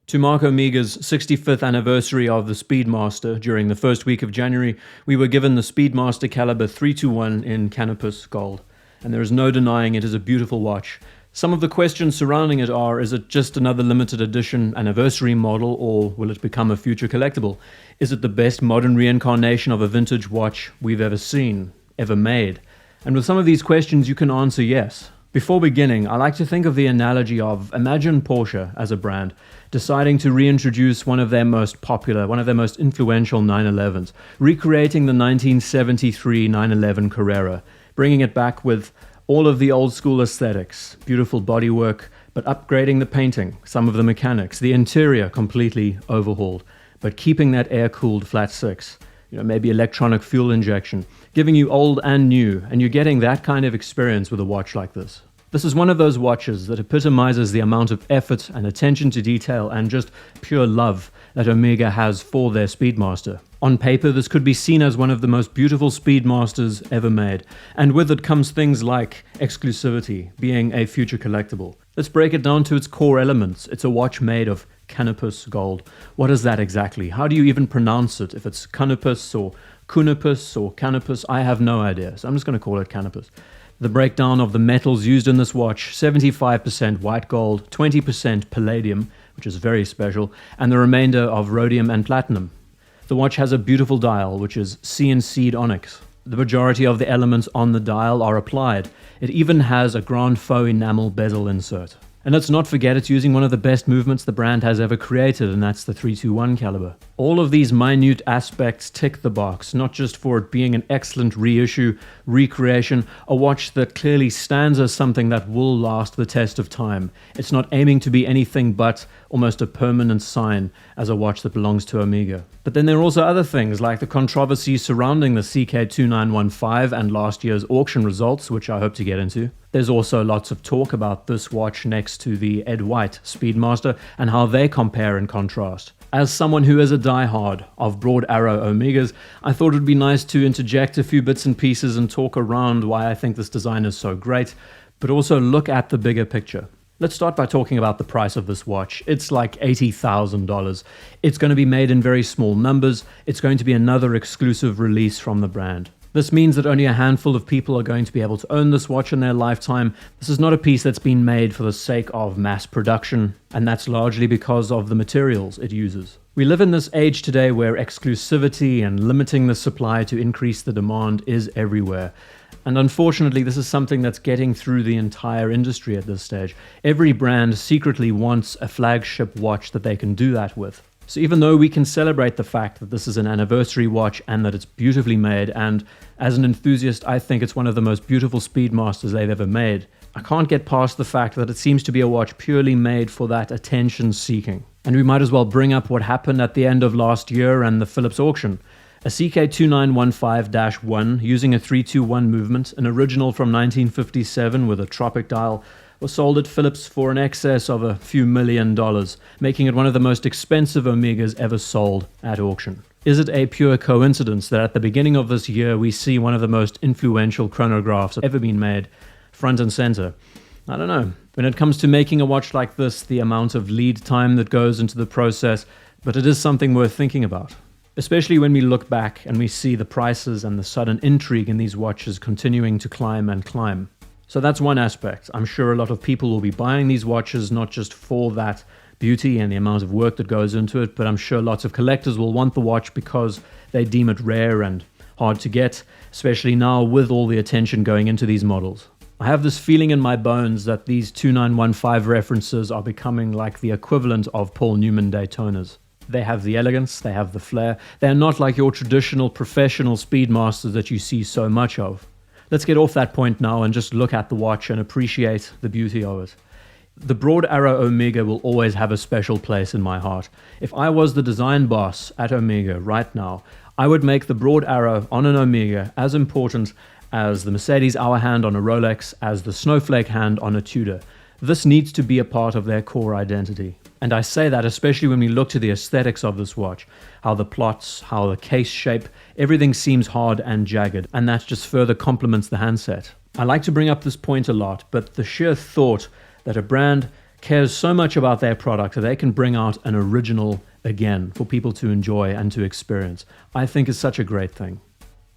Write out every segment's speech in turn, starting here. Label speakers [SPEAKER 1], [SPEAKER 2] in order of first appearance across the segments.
[SPEAKER 1] To mark Omega's 65th anniversary of the Speedmaster during the first week of January, we were given the Speedmaster caliber 321 in Canopus gold. And there is no denying it is a beautiful watch. Some of the questions surrounding it are, is it just another limited edition anniversary model, or will it become a future collectible? Is it the best modern reincarnation of a vintage watch we've ever seen, ever made? And with some of these questions you can answer yes. Before beginning, I like to think of the analogy of, imagine Porsche as a brand deciding to reintroduce one of their most popular, one of their most influential 911s, recreating the 1973 911 Carrera, bringing it back with all of the old school aesthetics, beautiful bodywork, but upgrading the painting, some of the mechanics, the interior completely overhauled, but keeping that air-cooled flat six, maybe electronic fuel injection, giving you old and new, and you're getting that kind of experience with a watch like this. This is one of those watches that epitomizes the amount of effort and attention to detail and just pure love that Omega has for their Speedmaster. On paper, this could be seen as one of the most beautiful Speedmasters ever made, and with it comes things like exclusivity, being a future collectible. Let's break it down to its core elements. It's a watch made of Canopus gold. What is that exactly? How do you even pronounce it? If it's Canopus or Canopus or Canopus, I have no idea, so I'm just going to call it Canopus. The breakdown of the metals used in this watch: 75% white gold, 20% palladium, which is very special, and the remainder of rhodium and platinum. The watch has a beautiful dial, which is CNC'd onyx. The majority of the elements on the dial are applied. It even has a Grand Faux enamel bezel insert. And let's not forget it's using one of the best movements the brand has ever created, and that's the 321 caliber. All of these minute aspects tick the box, not just for it being an excellent reissue, recreation, a watch that clearly stands as something that will last the test of time. It's not aiming to be anything but almost a permanent sign as a watch that belongs to Omega. But then there are also other things like the controversy surrounding the CK2915 and last year's auction results, which I hope to get into. There's also lots of talk about this watch next to the Ed White Speedmaster and how they compare and contrast. As someone who is a diehard of Broad Arrow Omegas, I thought it would be nice to interject a few bits and pieces and talk around why I think this design is so great, but also look at the bigger picture. Let's start by talking about the price of this watch. It's like $80,000. It's going to be made in very small numbers. It's going to be another exclusive release from the brand. This means that only a handful of people are going to be able to own this watch in their lifetime. This is not a piece that's been made for the sake of mass production, and that's largely because of the materials it uses. We live in this age today where exclusivity and limiting the supply to increase the demand is everywhere. And unfortunately, this is something that's getting through the entire industry at this stage. Every brand secretly wants a flagship watch that they can do that with. So even though we can celebrate the fact that this is an anniversary watch and that it's beautifully made, and as an enthusiast, I think it's one of the most beautiful Speedmasters they've ever made, I can't get past the fact that it seems to be a watch purely made for that attention-seeking. And we might as well bring up what happened at the end of last year and the Phillips auction. A CK2915-1 using a 321 movement, an original from 1957 with a tropic dial, was sold at Phillips for an excess of a few $1 million, making it one of the most expensive Omegas ever sold at auction. Is it a pure coincidence that at the beginning of this year we see one of the most influential chronographs ever been made front and center? I don't know. When it comes to making a watch like this, the amount of lead time that goes into the process, but it is something worth thinking about. Especially when we look back and we see the prices and the sudden intrigue in these watches continuing to climb and climb. So that's one aspect. I'm sure a lot of people will be buying these watches not just for that beauty and the amount of work that goes into it, but I'm sure lots of collectors will want the watch because they deem it rare and hard to get, especially now with all the attention going into these models. I have this feeling in my bones that these 2915 references are becoming like the equivalent of Paul Newman Daytonas. They have the elegance, they have the flair. They're not like your traditional professional Speedmasters that you see so much of. Let's get off that point now and just look at the watch and appreciate the beauty of it. The Broad Arrow Omega will always have a special place in my heart. If I was the design boss at Omega right now, I would make the Broad Arrow on an Omega as important as the Mercedes hour hand on a Rolex, as the snowflake hand on a Tudor. This needs to be a part of their core identity. And I say that especially when we look to the aesthetics of this watch, how the plots, how the case shape, everything seems hard and jagged, and that just further complements the handset. I like to bring up this point a lot, but the sheer thought that a brand cares so much about their product that they can bring out an original again for people to enjoy and to experience, I think is such a great thing.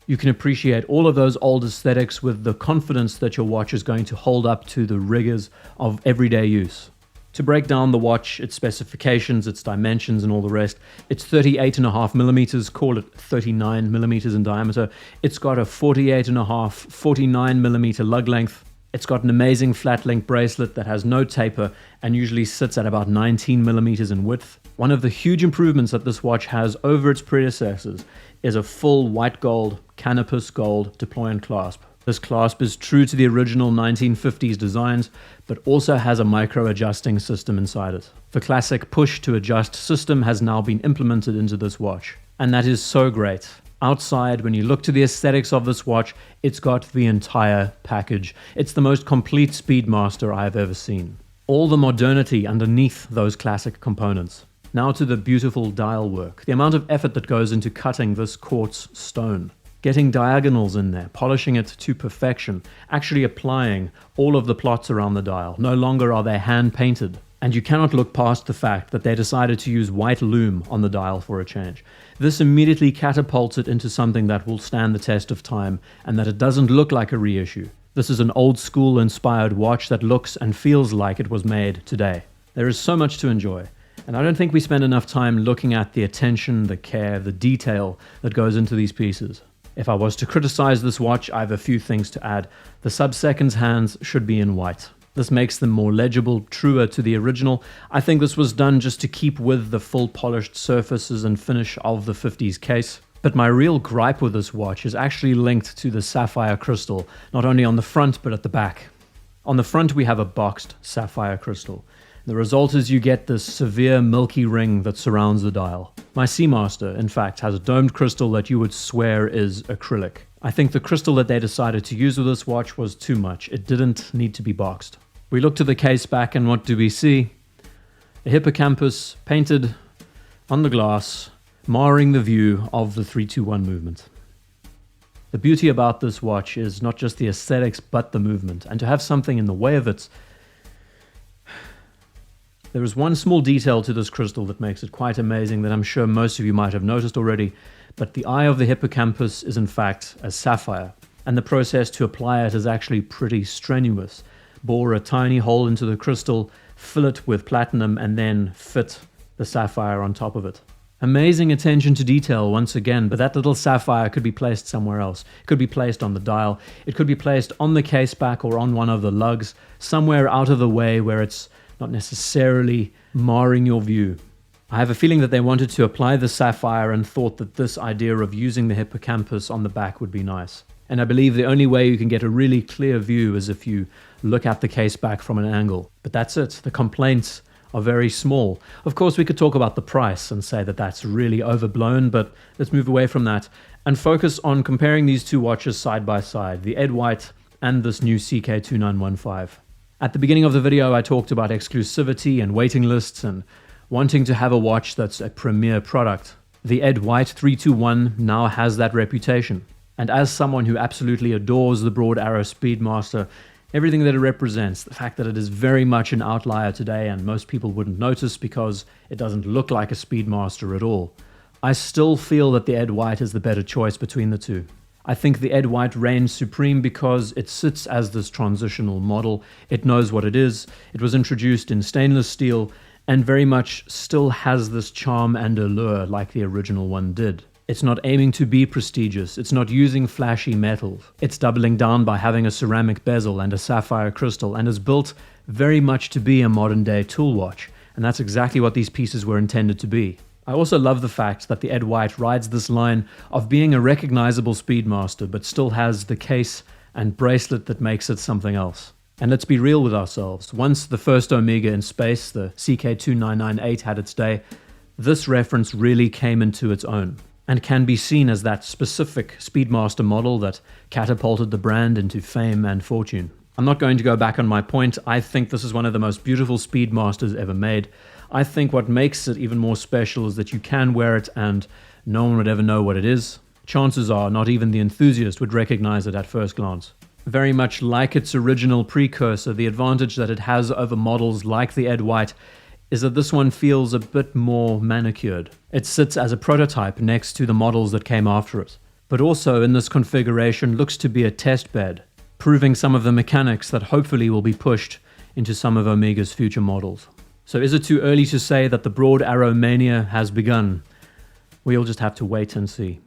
[SPEAKER 1] You can appreciate all of those old aesthetics with the confidence that your watch is going to hold up to the rigors of everyday use. To break down the watch, its specifications, its dimensions and all the rest, it's 38.5 millimeters, call it 39 millimeters in diameter. It's got a 48.5, 49 millimeter lug length. It's got an amazing flat link bracelet that has no taper and usually sits at about 19 millimeters in width. One of the huge improvements that this watch has over its predecessors is a full white gold, Canopus gold deployant clasp. This clasp is true to the original 1950s designs, but also has a micro-adjusting system inside it. The classic push-to-adjust system has now been implemented into this watch, and that is so great. Outside, when you look to the aesthetics of this watch, it's got the entire package. It's the most complete Speedmaster I have ever seen. All the modernity underneath those classic components. Now to the beautiful dial work, the amount of effort that goes into cutting this quartz stone. Getting diagonals in there, polishing it to perfection, actually applying all of the plots around the dial. No longer are they hand painted. And you cannot look past the fact that they decided to use white loom on the dial for a change. This immediately catapults it into something that will stand the test of time and that it doesn't look like a reissue. This is an old school inspired watch that looks and feels like it was made today. There is so much to enjoy. And I don't think we spend enough time looking at the attention, the care, the detail that goes into these pieces. If I was to criticize this watch, I have a few things to add. The sub-seconds hands should be in white. This makes them more legible, truer to the original. I think this was done just to keep with the full polished surfaces and finish of the 50s case. But my real gripe with this watch is actually linked to the sapphire crystal, not only on the front but at the back. On the front we have a boxed sapphire crystal. The result is you get this severe milky ring that surrounds the dial. My Seamaster, in fact, has a domed crystal that you would swear is acrylic. I think the crystal that they decided to use with this watch was too much. It didn't need to be boxed. We look to the case back and what do we see? A hippocampus painted on the glass, marring the view of the 3-2-1 movement. The beauty about this watch is not just the aesthetics but the movement, and to have something in the way of it. There is one small detail to this crystal that makes it quite amazing that I'm sure most of you might have noticed already, but the eye of the hippocampus is in fact a sapphire, and the process to apply it is actually pretty strenuous. Bore a tiny hole into the crystal, fill it with platinum, and then fit the sapphire on top of it. Amazing attention to detail once again, but that little sapphire could be placed somewhere else. It could be placed on the dial, it could be placed on the case back or on one of the lugs, somewhere out of the way where it's not necessarily marring your view. I have a feeling that they wanted to apply the sapphire and thought that this idea of using the hippocampus on the back would be nice. And I believe the only way you can get a really clear view is if you look at the case back from an angle. But that's it. The complaints are very small. Of course, we could talk about the price and say that that's really overblown, but let's move away from that and focus on comparing these two watches side by side, the Ed White and this new CK2915. At the beginning of the video, I talked about exclusivity and waiting lists and wanting to have a watch that's a premier product. The Ed White 321 now has that reputation. And as someone who absolutely adores the Broad Arrow Speedmaster, everything that it represents, the fact that it is very much an outlier today and most people wouldn't notice because it doesn't look like a Speedmaster at all, I still feel that the Ed White is the better choice between the two. I think the Ed White reigns supreme because it sits as this transitional model. It knows what it is. It was introduced in stainless steel and very much still has this charm and allure like the original one did. It's not aiming to be prestigious. It's not using flashy metals. It's doubling down by having a ceramic bezel and a sapphire crystal and is built very much to be a modern day tool watch. And that's exactly what these pieces were intended to be. I also love the fact that the Ed White rides this line of being a recognizable Speedmaster, but still has the case and bracelet that makes it something else. And let's be real with ourselves. Once the first Omega in space, the CK2915 had its day, this reference really came into its own and can be seen as that specific Speedmaster model that catapulted the brand into fame and fortune. I'm not going to go back on my point. I think this is one of the most beautiful Speedmasters ever made. I think what makes it even more special is that you can wear it and no one would ever know what it is. Chances are not even the enthusiast would recognize it at first glance. Very much like its original precursor, the advantage that it has over models like the Ed White is that this one feels a bit more manicured. It sits as a prototype next to the models that came after it, but also in this configuration looks to be a test bed, proving some of the mechanics that hopefully will be pushed into some of Omega's future models. So is it too early to say that the broad arrow mania has begun? We'll just have to wait and see.